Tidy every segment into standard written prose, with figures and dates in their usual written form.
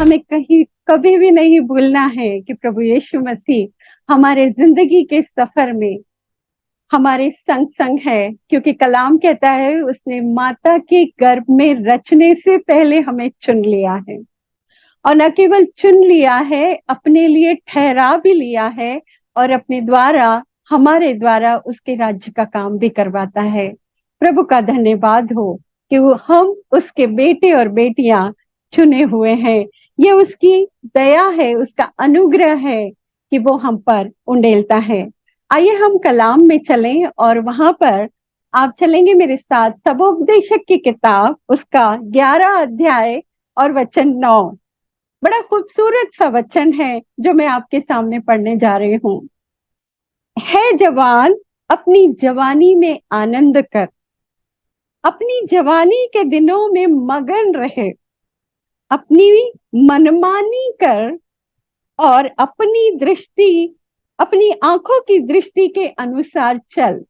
हमें कहीं कभी भी नहीं भूलना है कि प्रभु यीशु मसीह हमारे जिंदगी के सफर में हमारे संग संग है, क्योंकि कलाम कहता है उसने माता के गर्भ में रचने से पहले हमें चुन लिया है। और न केवल चुन लिया है, अपने लिए ठहरा भी लिया है और अपने द्वारा, हमारे द्वारा उसके राज्य का काम भी करवाता है। प्रभु का धन्यवाद हो कि वो हम उसके बेटे और बेटियां चुने हुए हैं। ये उसकी दया है, उसका अनुग्रह है कि वो हम पर उंडेलता है। आइए हम कलाम में चलें और वहां पर आप चलेंगे मेरे साथ सबोपदेशक की किताब, उसका 11 अध्याय और वचन 9। बड़ा खूबसूरत सा वचन है जो मैं आपके सामने पढ़ने जा रही हूँ। है जवान, अपनी जवानी में आनंद कर, अपनी जवानी के दिनों में मगन रहे, अपनी मनमानी कर और अपनी दृष्टि, अपनी आंखों की दृष्टि के अनुसार चल।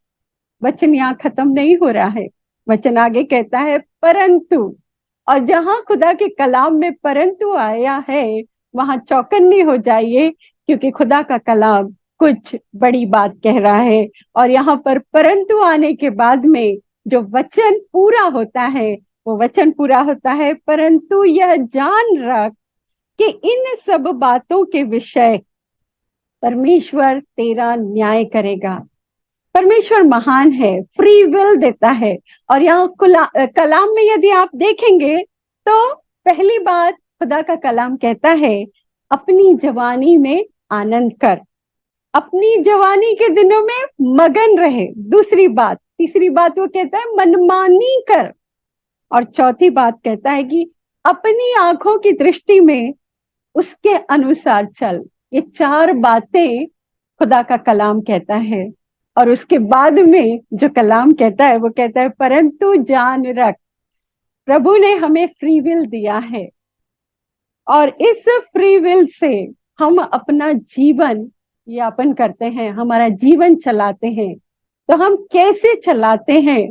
वचन यहाँ खत्म नहीं हो रहा है, वचन आगे कहता है परंतु। और जहां खुदा के कलाम में परंतु आया है वहां चौकन्ने हो जाइए, क्योंकि खुदा का कलाम कुछ बड़ी बात कह रहा है। और यहाँ पर परंतु आने के बाद में जो वचन पूरा होता है, वो वचन पूरा होता है, परंतु यह जान रख कि इन सब बातों के विषय परमेश्वर तेरा न्याय करेगा। परमेश्वर महान है, फ्री विल देता है। और यहाँ कलाम में यदि आप देखेंगे तो पहली बात खुदा का कलाम कहता है अपनी जवानी में आनंद कर, अपनी जवानी के दिनों में मगन रहे। दूसरी बात, तीसरी बात वो कहता है मनमानी कर। और चौथी बात कहता है कि अपनी आंखों की दृष्टि में उसके अनुसार चल। ये चार बातें खुदा का कलाम कहता है। और उसके बाद में जो कलाम कहता है वो कहता है परंतु जान रख, प्रभु ने हमें फ्री विल दिया है और इस फ्री विल से हम अपना जीवन यापन करते हैं, हमारा जीवन चलाते हैं। तो हम कैसे चलाते हैं?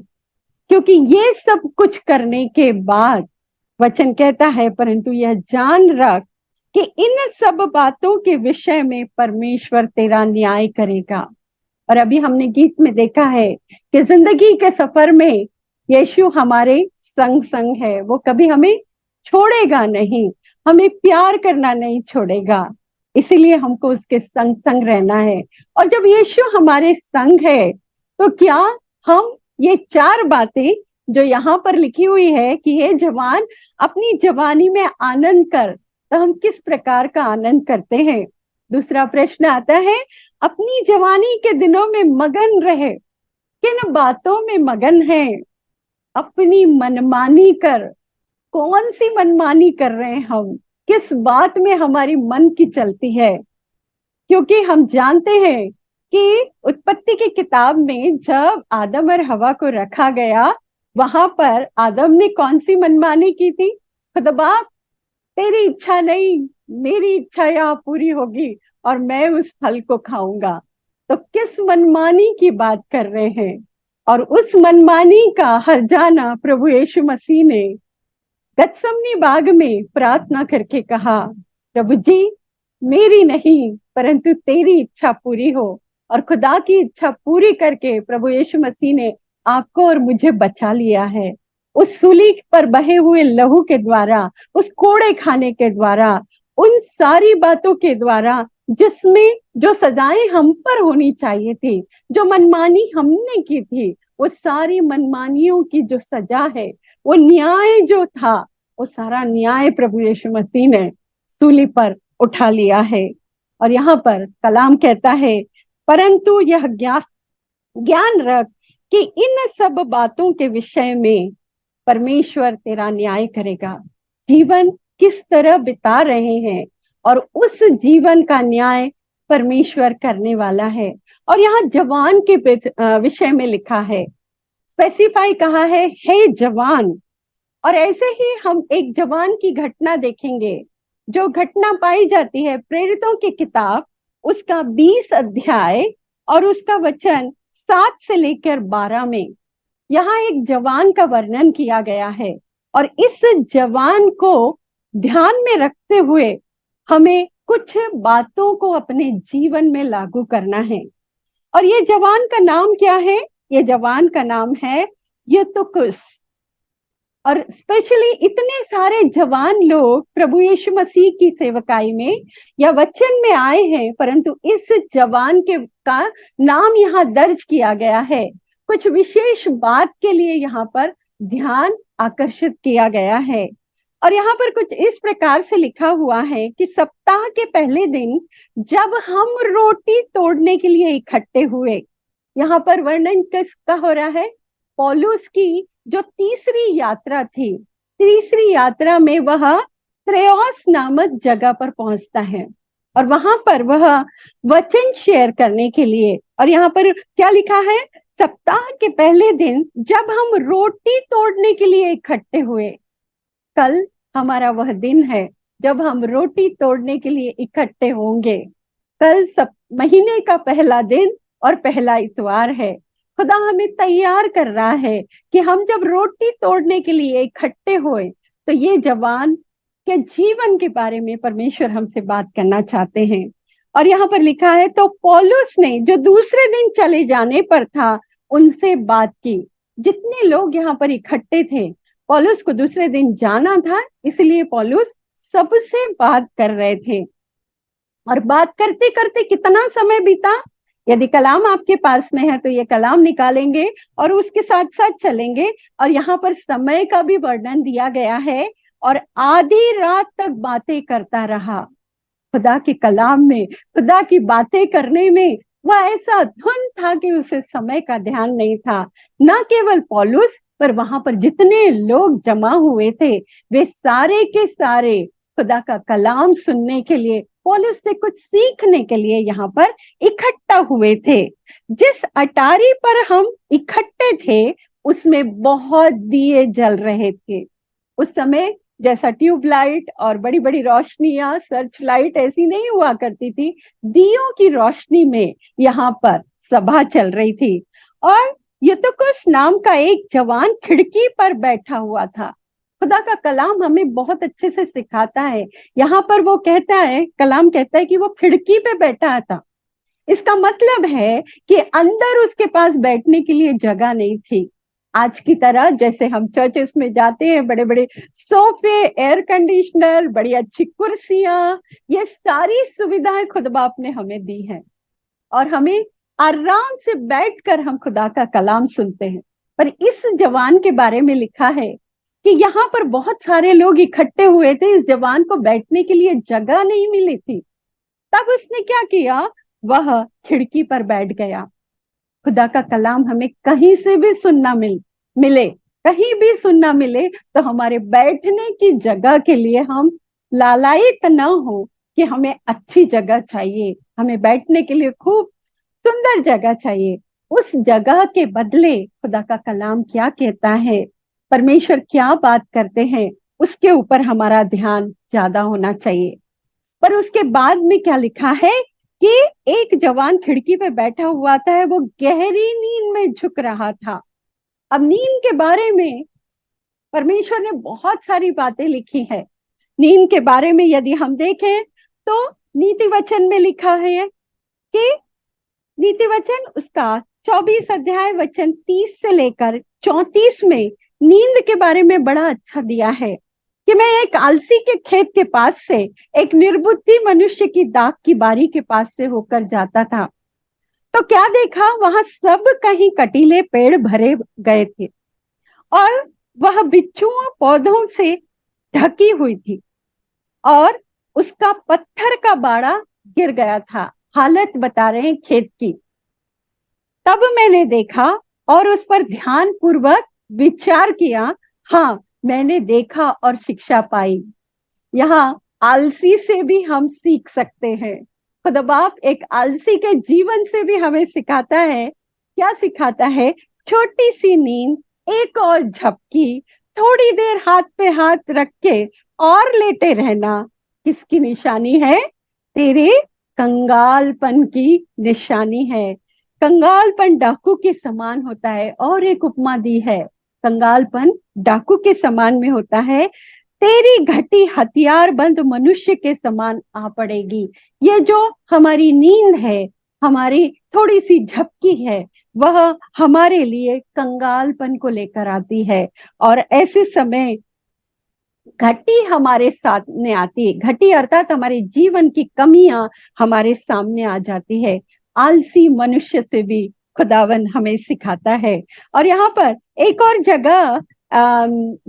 क्योंकि ये सब कुछ करने के बाद वचन कहता है परंतु यह जान रख कि इन सब बातों के विषय में परमेश्वर तेरा न्याय करेगा। और अभी हमने गीत में देखा है कि जिंदगी के सफर में यीशु हमारे संग संग है, वो कभी हमें छोड़ेगा नहीं, हमें प्यार करना नहीं छोड़ेगा। इसीलिए हमको उसके संग संग रहना है। और जब यीशु हमारे संग है तो क्या हम ये चार बातें जो यहाँ पर लिखी हुई है कि हे जवान अपनी जवानी में आनंद कर, तो हम किस प्रकार का आनंद करते हैं? दूसरा प्रश्न आता है अपनी जवानी के दिनों में मगन रहे, किन बातों में मगन है? अपनी मनमानी कर। कौन सी मनमानी कर रहे हैं हम? किस बात में हमारी मन की चलती है? क्योंकि हम जानते हैं कि उत्पत्ति की किताब में जब आदम और हवा को रखा गया, वहां पर आदम ने कौन सी मनमानी की थी? खुदा तेरी इच्छा नहीं, मेरी इच्छा यहाँ पूरी होगी और मैं उस फल को खाऊंगा। तो किस मनमानी की बात कर रहे हैं? और उस मनमानी का हर्जाना प्रभु यीशु मसीह ने गत्समनी बाग में प्रार्थना करके कहा, प्रभु जी मेरी नहीं परंतु तेरी इच्छा पूरी हो। और खुदा की इच्छा पूरी करके प्रभु यीशु मसीह ने आपको और मुझे बचा लिया है। उस सूली पर बहे हुए लहू के द्वारा, उस कोड़े खाने के द्वारा, उन सारी बातों के द्वारा जिसमें जो सजाएं हम पर होनी चाहिए थी, जो मनमानी हमने की थी, वो सारी मनमानियों की जो सजा है, वो न्याय जो था, वो सारा न्याय प्रभु यीशु मसीह ने सूली पर उठा लिया है। और यहाँ पर कलाम कहता है परंतु यह ज्ञान रख कि इन सब बातों के विषय में परमेश्वर तेरा न्याय करेगा। जीवन किस तरह बिता रहे हैं और उस जीवन का न्याय परमेश्वर करने वाला है। और यहाँ जवान के विषय में लिखा है, स्पेसिफाई कहा है हे जवान। और ऐसे ही हम एक जवान की घटना देखेंगे, जो घटना पाई जाती है प्रेरितों की किताब, उसका 20 अध्याय और उसका वचन 7 से लेकर 12 में। यहाँ एक जवान का वर्णन किया गया है और इस जवान को ध्यान में रखते हुए हमें कुछ बातों को अपने जीवन में लागू करना है। और ये जवान का नाम क्या है? ये जवान का नाम है यूतुकुस। और स्पेशली इतने सारे जवान लोग प्रभु यीशु मसीह की सेवकाई में या वचन में आए हैं, परंतु इस जवान के का नाम यहाँ दर्ज किया गया है। कुछ विशेष बात के लिए यहाँ पर ध्यान आकर्षित किया गया है। और यहाँ पर कुछ इस प्रकार से लिखा हुआ है कि सप्ताह के पहले दिन जब हम रोटी तोड़ने के लिए इकट्ठे हुए, यहाँ पर वर्णन किसका हो रहा है? पौलुस की जो तीसरी यात्रा थी। तीसरी यात्रा में वह त्रेओस नामक जगह पर पहुंचता है और वहां पर वह वचन शेयर करने के लिए, और यहाँ पर क्या लिखा है? सप्ताह के पहले दिन जब हम रोटी तोड़ने के लिए इकट्ठे हुए। कल हमारा वह दिन है जब हम रोटी तोड़ने के लिए इकट्ठे होंगे। कल सब महीने का पहला दिन और पहला इतवार है। खुदा हमें तैयार कर रहा है कि हम जब रोटी तोड़ने के लिए इकट्ठे हुए तो ये जवान के जीवन के बारे में परमेश्वर हमसे बात करना चाहते हैं। और यहाँ पर लिखा है, तो पौलुस ने जो दूसरे दिन चले जाने पर था उनसे बात की। जितने लोग यहाँ पर इकट्ठे थे, पौलुस को दूसरे दिन जाना था, इसलिए पौलुस सबसे बात कर रहे थे। और बात करते करते कितना समय बीता? यदि कलाम आपके पास में है तो ये कलाम निकालेंगे और उसके साथ साथ चलेंगे। और यहाँ पर समय का भी वर्णन दिया गया है। और आधी रात तक बातें करता रहा। खुदा के कलाम में, खुदा की बातें करने में वह ऐसा धुन था कि उसे समय का ध्यान नहीं था। न केवल पौलुस, पर वहां पर जितने लोग जमा हुए थे वे सारे के सारे खुदा का कलाम सुनने के लिए, पौलुस से कुछ सीखने के लिए यहाँ पर इकट्ठा हुए थे। जिस अटारी पर हम इकट्ठे थे उसमें बहुत दिए जल रहे थे। उस समय जैसा ट्यूबलाइट और बड़ी बड़ी रोशनियां, सर्च लाइट ऐसी नहीं हुआ करती थी। दियों की रोशनी में यहाँ पर सभा चल रही थी। और यूतुकुस नाम का एक जवान खिड़की पर बैठा हुआ था। खुदा का कलाम हमें बहुत अच्छे से सिखाता है। यहाँ पर वो कहता है, कलाम कहता है कि वो खिड़की पे बैठा था। इसका मतलब है कि अंदर उसके पास बैठने के लिए जगह नहीं थी। आज की तरह जैसे हम चर्चेस में जाते हैं, बड़े बड़े सोफे, एयर कंडीशनर, बड़ी अच्छी कुर्सियां, ये सारी सुविधाएं खुदा बाप ने हमें दी हैं और हमें आराम से बैठकर हम खुदा का कलाम सुनते हैं। पर इस जवान के बारे में लिखा है कि यहाँ पर बहुत सारे लोग इकट्ठे हुए थे। इस जवान को बैठने के लिए जगह नहीं मिली थी। तब उसने क्या किया? वह खिड़की पर बैठ गया। खुदा का कलाम हमें कहीं से भी सुनना मिले, कहीं भी सुनना मिले, तो हमारे बैठने की जगह के लिए हम लालायित न हो कि हमें अच्छी जगह चाहिए, हमें बैठने के लिए खूब सुंदर जगह चाहिए। उस जगह के बदले खुदा का कलाम क्या कहता है, परमेश्वर क्या बात करते हैं, उसके ऊपर हमारा ध्यान ज्यादा होना चाहिए। पर उसके बाद में क्या लिखा है कि एक जवान खिड़की पे बैठा हुआ था, वो गहरी नींद में झुक रहा था। अब नींद के बारे में परमेश्वर ने बहुत सारी बातें लिखी है। नींद के बारे में यदि हम देखें तो नीति वचन में लिखा है कि नीति वचन उसका 24 अध्याय वचन 30 से लेकर 34 में नींद के बारे में बड़ा अच्छा दिया है कि मैं एक आलसी के खेत के पास से एक निर्बुद्धि मनुष्य की दाख की बारी के पास से होकर जाता था, तो क्या देखा, वहां सब कहीं कटीले पेड़ भरे गए थे और वह बिच्छुओं पौधों से ढकी हुई थी और उसका पत्थर का बाड़ा गिर गया था। हालत बता रहे हैं खेत की। तब मैंने देखा और उस पर ध्यान पूर्वक विचार किया। हाँ, मैंने देखा और शिक्षा पाई। यहाँ आलसी से भी हम सीख सकते हैं। खुदा बाप एक आलसी के जीवन से भी हमें सिखाता है। क्या सिखाता है? छोटी सी नींद, एक और झपकी, थोड़ी देर हाथ पे हाथ रख के और लेटे रहना किसकी निशानी है? तेरे कंगालपन की निशानी है। कंगालपन डाकू के समान होता है। और एक उपमा दी है, कंगालपन डाकू के समान में होता है। तेरी घटी हथियार बंद मनुष्य के समान आ पड़ेगी। ये जो हमारी नींद है, हमारी थोड़ी सी झपकी है, वह हमारे लिए कंगालपन को लेकर आती है। और ऐसे समय घटी हमारे सामने आती है, घटी अर्थात हमारे जीवन की कमियां हमारे सामने आ जाती है। आलसी मनुष्य से भी खुदावन हमें सिखाता है। और यहाँ पर एक और जगह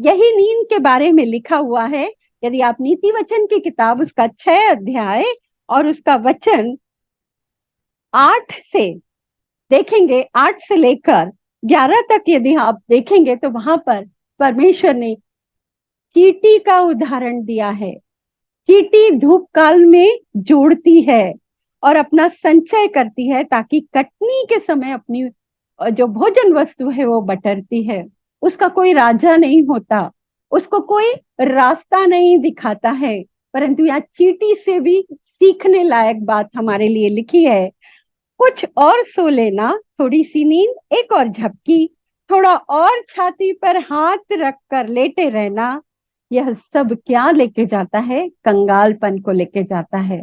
यही नींद के बारे में लिखा हुआ है। यदि आप नीति वचन की किताब उसका 6 अध्याय और उसका वचन 8 से देखेंगे, 8 से लेकर 11 तक यदि आप देखेंगे, तो वहां पर परमेश्वर ने चींटी का उदाहरण दिया है। चींटी धूप काल में जोड़ती है और अपना संचय करती है, ताकि कटनी के समय अपनी जो भोजन वस्तु है वो बटरती है। उसका कोई राजा नहीं होता, उसको कोई रास्ता नहीं दिखाता है। परंतु यहाँ चींटी से भी सीखने लायक बात हमारे लिए लिखी है। कुछ और सो लेना, थोड़ी सी नींद, एक और झपकी, थोड़ा और छाती पर हाथ रख कर लेटे रहना, यह सब क्या लेके जाता है? कंगालपन को लेके जाता है।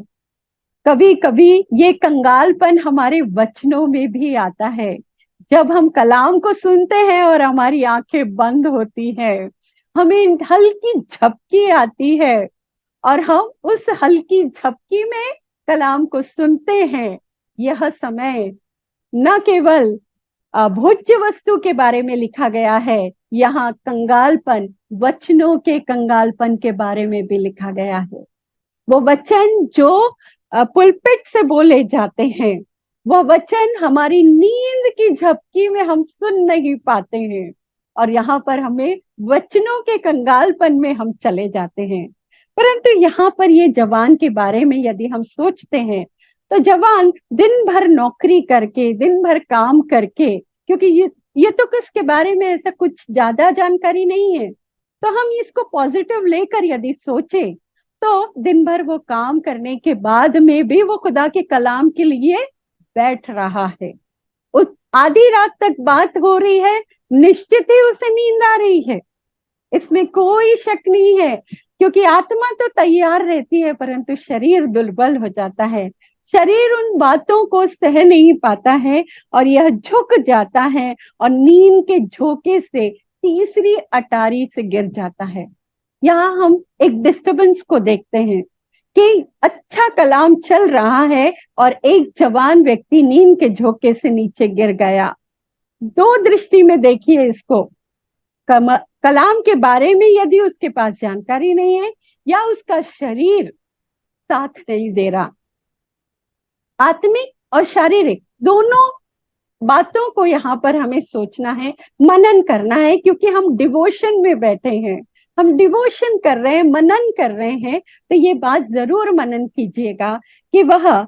कभी कभी ये कंगालपन हमारे वचनों में भी आता है। जब हम कलाम को सुनते हैं और हमारी आंखें बंद होती है, हमें हल्की झपकी आती है और हम उस हल्की झपकी में कलाम को सुनते हैं। यह समय न केवल भोज्य वस्तु के बारे में लिखा गया है, यहाँ कंगालपन, वचनों के कंगालपन के बारे में भी लिखा गया है। वो वचन जो पुलपिट से बोले जाते हैं, वह वचन हमारी नींद की झपकी में हम सुन नहीं पाते हैं, और यहाँ पर हमें वचनों के कंगालपन में हम चले जाते हैं। परंतु यहाँ पर ये जवान के बारे में यदि हम सोचते हैं, तो जवान दिन भर नौकरी करके, दिन भर काम करके, क्योंकि ये तो किसके बारे में ऐसा कुछ ज्यादा जानकारी नहीं है, तो हम इसको पॉजिटिव लेकर यदि सोचे, तो दिन भर वो काम करने के बाद में भी वो खुदा के कलाम के लिए बैठ रहा है। उस आधी रात तक बात हो रही है, निश्चित ही उसे नींद आ रही है, इसमें कोई शक नहीं है। क्योंकि आत्मा तो तैयार रहती है, परंतु शरीर दुर्बल हो जाता है। शरीर उन बातों को सह नहीं पाता है और यह झुक जाता है और नींद के झोंके से तीसरी अटारी से गिर जाता है। यहाँ हम एक डिस्टरबेंस को देखते हैं कि अच्छा कलाम चल रहा है और एक जवान व्यक्ति नींद के झोंके से नीचे गिर गया। दो दृष्टि में देखिए इसको। कलाम के बारे में यदि उसके पास जानकारी नहीं है, या उसका शरीर साथ नहीं दे रहा, आत्मिक और शारीरिक दोनों बातों को यहाँ पर हमें सोचना है, मनन करना है। क्योंकि हम डिवोशन में बैठे हैं, हम डिवोशन कर रहे हैं, मनन कर रहे हैं, तो ये बात जरूर मनन कीजिएगा कि वह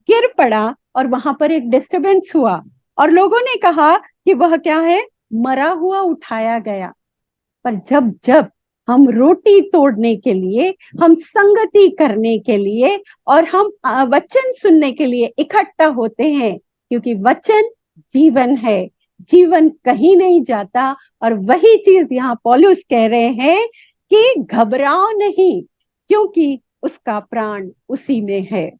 गिर पड़ा और वहां पर एक डिस्टरबेंस हुआ और लोगों ने कहा कि वह क्या है, मरा हुआ उठाया गया। पर जब जब हम रोटी तोड़ने के लिए, हम संगति करने के लिए और हम वचन सुनने के लिए इकट्ठा होते हैं, क्योंकि वचन जीवन है, जीवन कहीं नहीं जाता। और वही चीज यहाँ पौलुस कह रहे हैं कि घबराओ नहीं, क्योंकि उसका प्राण उसी में है।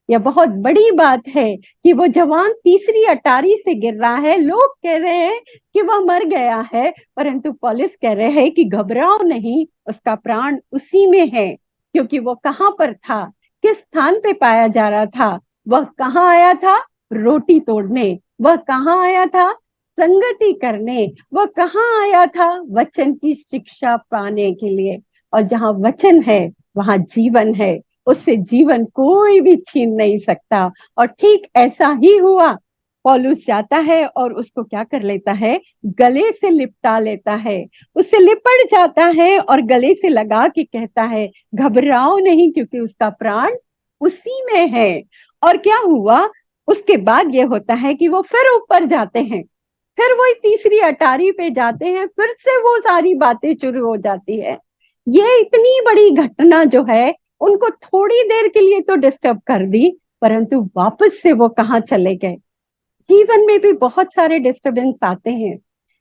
यह बहुत बड़ी बात है कि वो जवान तीसरी अटारी से गिर रहा है। लोग कह रहे हैं कि वह मर गया है, परंतु पौलुस कह रहे हैं कि घबराओ नहीं, उसका प्राण उसी में है। क्योंकि वो कहाँ पर था, किस स्थान पे पाया जा रहा था? वह कहाँ आया था? रोटी तोड़ने। वह कहाँ आया था? संगति करने। वह कहाँ आया था? वचन की शिक्षा पाने के लिए। और जहाँ वचन है वहां जीवन है, उससे जीवन कोई भी छीन नहीं सकता। और ठीक ऐसा ही हुआ। पौलुस जाता है और उसको क्या कर लेता है, गले से लिपटा लेता है, उससे लिपट जाता है और गले से लगा के कहता है घबराओ नहीं, क्योंकि उसका प्राण उसी में है। और क्या हुआ उसके बाद? ये होता है कि वो फिर ऊपर जाते हैं, फिर वो तीसरी अटारी पे जाते हैं, फिर से वो सारी बातें शुरू हो जाती है। ये इतनी बड़ी घटना जो है, उनको थोड़ी देर के लिए तो डिस्टर्ब कर दी, परंतु वापस से वो कहाँ चले गए? जीवन में भी बहुत सारे डिस्टरबेंस आते हैं।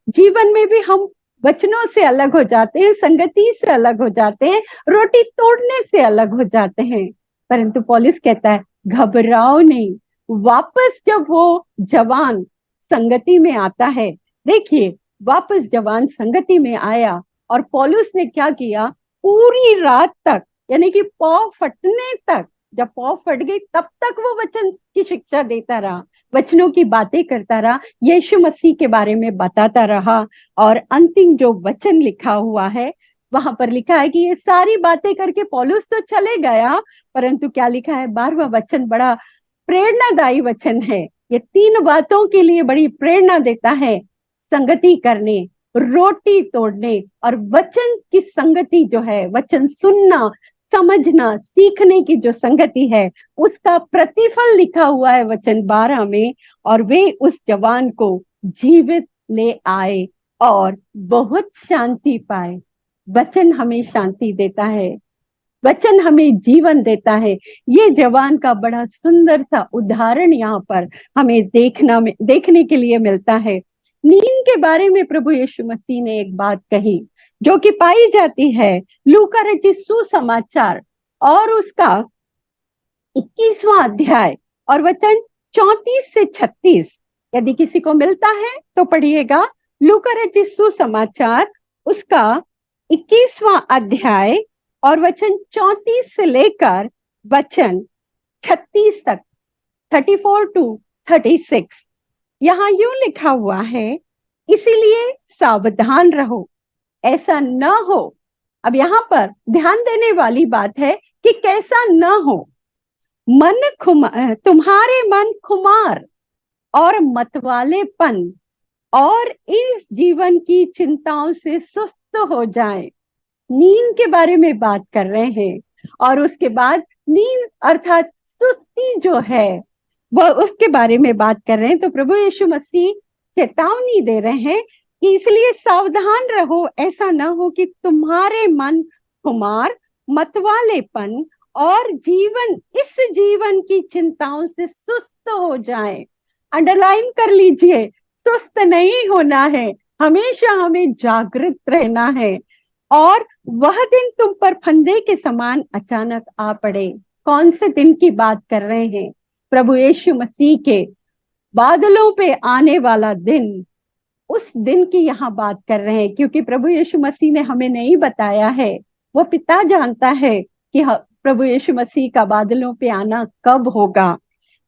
जीवन में भी हम वचनों से अलग हो जाते हैं, संगति से अलग हो जाते हैं, रोटी तोड़ने से अलग हो जाते हैं। परंतु पौलुस कहता है घबराओ नहीं। वापस जब वो जवान संगति में आता है, देखिए वापस जवान संगति में आया और पौलुस ने क्या किया, पूरी रात तक, यानी कि पौ फटने तक, जब पौ फट गई तब तक वो वचन की शिक्षा देता रहा, वचनों की बातें करता रहा, यीशु मसीह के बारे में बताता रहा। और अंतिम जो वचन लिखा हुआ है, वहां पर लिखा है कि ये सारी बातें करके पौलुस तो चले गया, परंतु क्या लिखा है, 12वां वचन बड़ा प्रेरणादायी वचन है। ये 3 बातों के लिए बड़ी प्रेरणा देता है, संगति करने, रोटी तोड़ने और वचन की संगति जो है, वचन सुनना, समझना, सीखने की जो संगति है, उसका प्रतिफल लिखा हुआ है वचन 12 में। और वे उस जवान को जीवित ले आए और बहुत शांति पाए। वचन हमें शांति देता है, वचन हमें जीवन देता है। ये जवान का बड़ा सुंदर सा उदाहरण यहाँ पर हमें देखने के लिए मिलता है। नींद के बारे में प्रभु यीशु मसीह ने एक बात कही जो कि पाई जाती है लूका रचित सुसमाचार और उसका 21वां अध्याय और वचन 34 से 36। यदि किसी को मिलता है तो पढ़िएगा। लूका रचित सुसमाचार उसका 21वां अध्याय और वचन 34 से लेकर वचन 36 तक, 34 to 36। यहाँ यूं लिखा हुआ है, इसीलिए सावधान रहो, ऐसा न हो। अब यहाँ पर ध्यान देने वाली बात है कि कैसा न हो। तुम्हारे मन खुमार और मतवालेपन और इस जीवन की चिंताओं से सुस्त हो जाए। नींद के बारे में बात कर रहे हैं और उसके बाद नींद अर्थात सुस्ती जो है वह उसके बारे में बात कर रहे हैं। तो प्रभु यीशु मसीह चेतावनी दे रहे हैं कि इसलिए सावधान रहो, ऐसा ना हो कि तुम्हारे मन खुमार, मतवालेपन और इस जीवन की चिंताओं से सुस्त हो जाए। अंडरलाइन कर लीजिए, सुस्त नहीं होना है, हमेशा हमें जागृत रहना है। और वह दिन तुम पर फंदे के समान अचानक आ पड़े। कौन से दिन की बात कर रहे हैं? प्रभु यीशु मसीह के बादलों पे आने वाला दिन, उस दिन की यहाँ बात कर रहे हैं। क्योंकि प्रभु यीशु मसीह ने हमें नहीं बताया है, वो पिता जानता है कि प्रभु यीशु मसीह का बादलों पे आना कब होगा।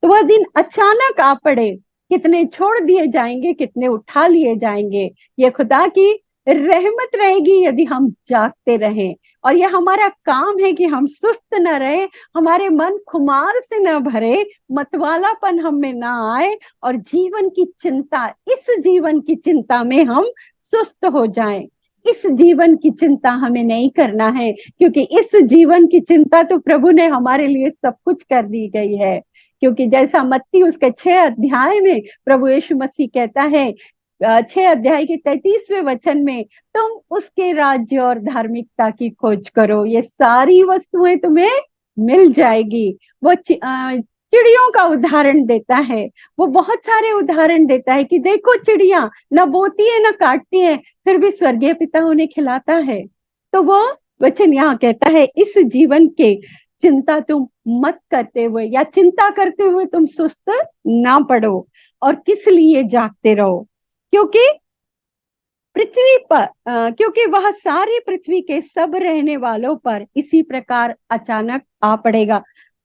तो वह दिन अचानक आ पड़े, कितने छोड़ दिए जाएंगे, कितने उठा लिए जाएंगे। ये खुदा की रहमत रहेगी यदि हम जागते रहें। और यह हमारा काम है कि हम सुस्त न रहे, हमारे मन खुमार से न भरे, मतवालापन हम में ना आए और जीवन की चिंता, इस जीवन की चिंता में हम सुस्त हो जाएं। इस जीवन की चिंता हमें नहीं करना है, क्योंकि इस जीवन की चिंता तो प्रभु ने हमारे लिए सब कुछ कर दी गई है। क्योंकि जैसा मत्ती उसके 6 अध्याय में प्रभु यीशु मसीह कहता है, 6 अध्याय के 33वें वचन में, तुम उसके राज्य और धार्मिकता की खोज करो, ये सारी वस्तुएं तुम्हें मिल जाएगी। वो चिड़ियों का उदाहरण देता है, वो बहुत सारे उदाहरण देता है कि देखो चिड़िया न बोती है न काटती है, फिर भी स्वर्गीय पिता उन्हें खिलाता है। तो वो वचन यहाँ कहता है, इस जीवन के चिंता तुम मत करते हुए या चिंता करते हुए तुम सुस्त ना पड़ो। और किस लिए जागते रहो? क्योंकि पृथ्वी पर क्योंकि वह सारी पृथ्वी के सब रहने वालों पर इसी प्रकार अचानक आ पड़ेगा।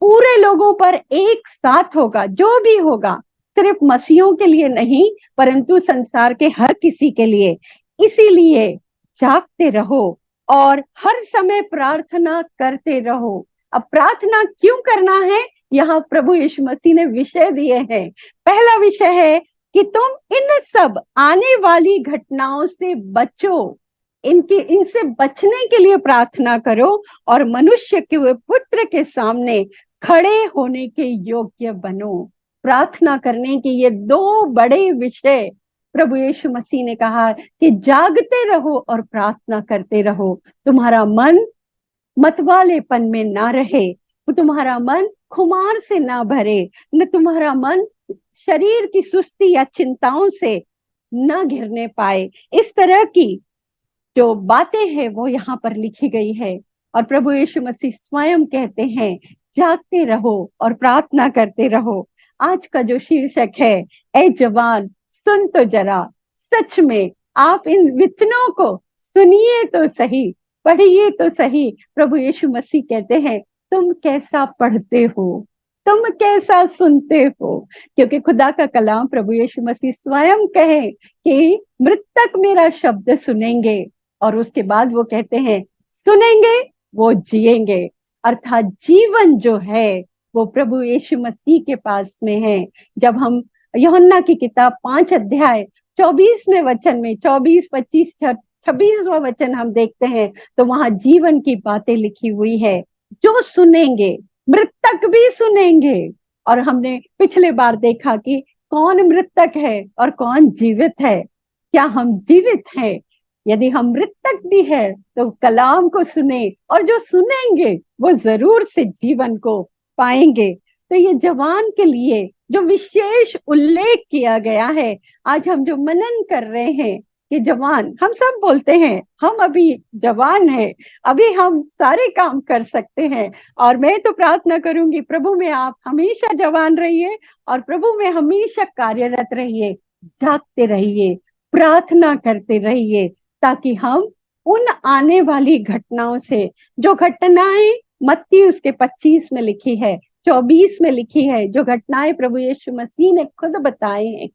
पूरे लोगों पर एक साथ होगा, जो भी होगा, सिर्फ मसीहों के लिए नहीं परंतु संसार के हर किसी के लिए। इसीलिए जागते रहो और हर समय प्रार्थना करते रहो। अब प्रार्थना क्यों करना है, यहाँ प्रभु यीशु मसीह ने विषय दिए हैं। पहला विषय है कि तुम इन सब आने वाली घटनाओं से बचो, इनसे बचने के लिए प्रार्थना करो और मनुष्य के पुत्र के सामने खड़े होने के योग्य बनो। प्रार्थना करने के ये 2 बड़े विषय प्रभु यीशु मसीह ने कहा कि जागते रहो और प्रार्थना करते रहो। तुम्हारा मन मतवालेपन में ना रहे, तुम्हारा मन खुमार से ना भरे, न तुम्हारा मन शरीर की सुस्ती या चिंताओं से न घिरने पाए। इस तरह की जो बातें हैं वो यहाँ पर लिखी गई है। और प्रभु यीशु मसीह स्वयं कहते हैं, जागते रहो और प्रार्थना करते रहो। आज का जो शीर्षक है, ए जवान सुन तो जरा, सच में आप इन वचनों को सुनिए तो सही, पढ़िए तो सही। प्रभु यीशु मसीह कहते हैं, तुम कैसा पढ़ते हो, तुम कैसा सुनते हो। क्योंकि खुदा का कलाम प्रभु यीशु मसीह स्वयं कहे कि मृतक मेरा शब्द सुनेंगे, और उसके बाद वो कहते हैं सुनेंगे वो जिएंगे। अर्थात जीवन जो है वो प्रभु यीशु मसीह के पास में है। जब हम यूहन्ना की किताब 5 अध्याय 24वें वचन में 24, 25, 26वां वचन हम देखते हैं, तो वहां जीवन की बातें लिखी हुई है। जो सुनेंगे, मृतक भी सुनेंगे। और हमने पिछले बार देखा कि कौन मृतक है और कौन जीवित है। क्या हम जीवित हैं? यदि हम मृतक भी है तो कलाम को सुने, और जो सुनेंगे वो जरूर से जीवन को पाएंगे। तो ये जवान के लिए जो विशेष उल्लेख किया गया है, आज हम जो मनन कर रहे हैं कि जवान, हम सब बोलते हैं हम अभी जवान हैं, अभी हम सारे काम कर सकते हैं। और मैं तो प्रार्थना करूंगी प्रभु में आप हमेशा जवान रहिए, और प्रभु में हमेशा कार्यरत रहिए, जागते रहिए, प्रार्थना करते रहिए, ताकि हम उन आने वाली घटनाओं से, जो घटनाएं मत्ती उसके 25 में लिखी है, 24 में लिखी है, जो घटनाएं प्रभु यीशु मसीह ने खुद बताए हैं,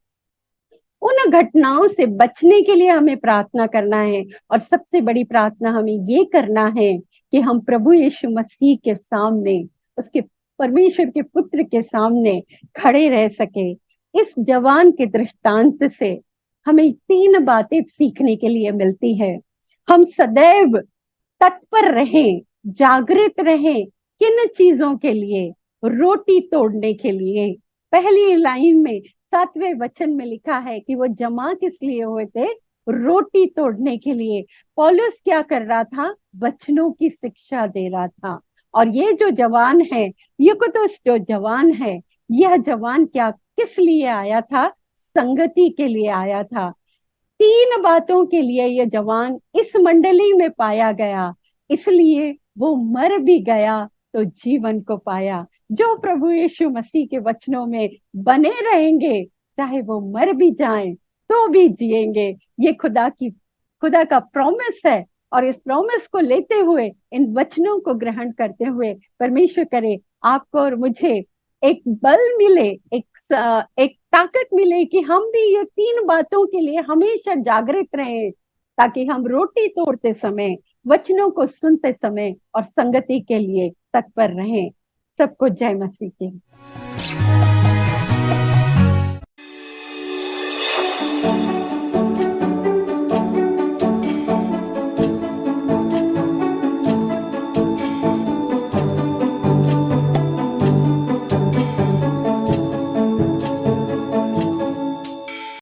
उन घटनाओं से बचने के लिए हमें प्रार्थना करना है। और सबसे बड़ी प्रार्थना हमें ये करना है कि हम प्रभु यीशु मसीह के सामने, उसके परमेश्वर के पुत्र के सामने खड़े रह सके। इस जवान के दृष्टांत से हमें 3 बातें सीखने के लिए मिलती है। हम सदैव तत्पर रहें, जागृत रहें। किन चीजों के लिए? रोटी तोड़ने के लिए। पहली लाइन में 7वें वचन में लिखा है कि वो जमा किस लिए हुए थे? रोटी तोड़ने के लिए। पौलुस क्या कर रहा था? वचनों की शिक्षा दे रहा था। और ये जो जवान है, यूकुतुस जो जवान है, यह जवान क्या किस लिए आया था? संगति के लिए आया था। 3 बातों के लिए यह जवान इस मंडली में पाया गया, इसलिए वो मर भी गया तो जीवन को पाया। जो प्रभु यीशु मसीह के वचनों में बने रहेंगे, चाहे वो मर भी जाएं तो भी जिएंगे। ये खुदा का प्रॉमिस है। और इस प्रॉमिस को लेते हुए, इन वचनों को ग्रहण करते हुए, परमेश्वर करे आपको और मुझे एक बल मिले, एक ताकत मिले कि हम भी ये 3 बातों के लिए हमेशा जागृत रहें, ताकि हम रोटी तोड़ते समय, वचनों को सुनते समय और संगति के लिए तत्पर रहें। सबको जय मसीह की।